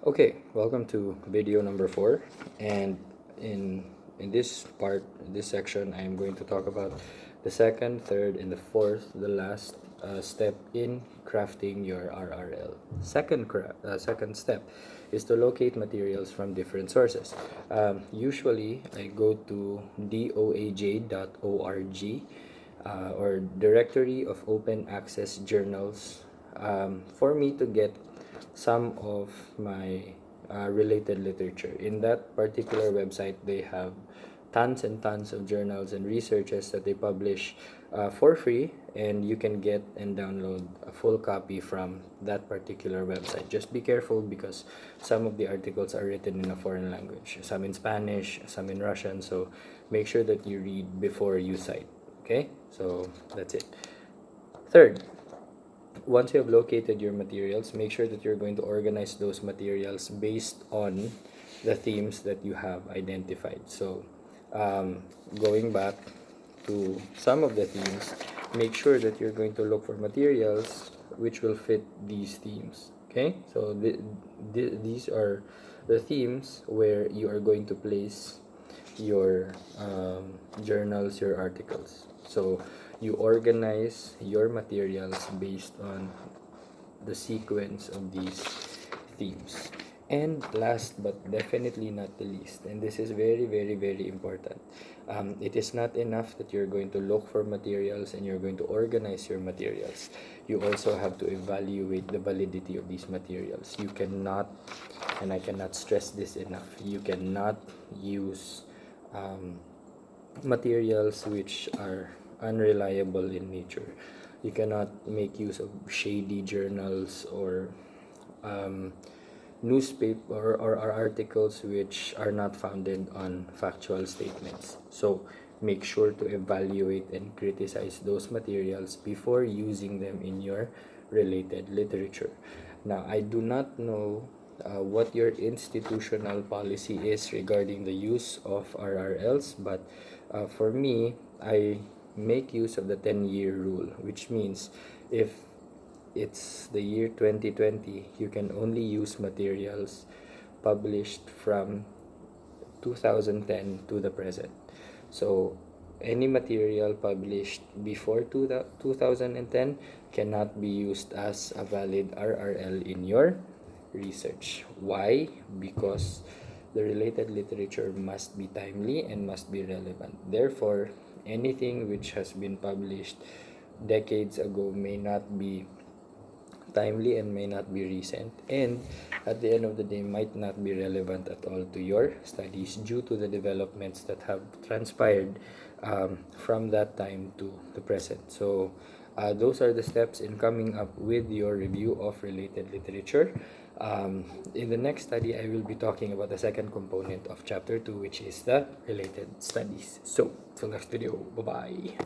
Okay, welcome to video number 4, and in this part, this section, I am going to talk about the second, third, and the fourth, the last step in crafting your RRL. Second step is to locate materials from different sources. Usually, I go to doaj.org, or Directory of Open Access Journals, for me to get some of my related literature. In that particular website, they have tons and tons of journals and researches that they publish for free, and you can get and download a full copy from that particular website. Just be careful because some of the articles are written in a foreign language, some in Spanish, some in Russian, so make sure that you read before you cite. Okay, so that's it. Third, once you have located your materials, make sure that you're going to organize those materials based on the themes that you have identified. So, going back to some of the themes, make sure that you're going to look for materials which will fit these themes. Okay, so these are the themes where you are going to place your journals, your articles. So you organize your materials based on the sequence of these themes. And last but definitely not the least, and this is very, very, very important, it is not enough that you're going to look for materials and you're going to organize your materials. You also have to evaluate the validity of these materials. You cannot, and I cannot stress this enough, you cannot use materials which are unreliable in nature. You cannot make use of shady journals or newspaper or articles which are not founded on factual statements. So make sure to evaluate and criticize those materials before using them in your related literature. Now, I do not know what your institutional policy is regarding the use of RRLs, but for me, I make use of the 10-year rule, which means if it's the year 2020, you can only use materials published from 2010 to the present. So any material published before 2010 cannot be used as a valid RRL in your research. Why? Because the related literature must be timely and must be relevant. Therefore, anything which has been published decades ago may not be timely and may not be recent, and at the end of the day might not be relevant at all to your studies due to the developments that have transpired from that time to the present. So those are the steps in coming up with your review of related literature. In the next study, I will be talking about the second component of chapter 2, which is the related studies. So till next video, bye bye.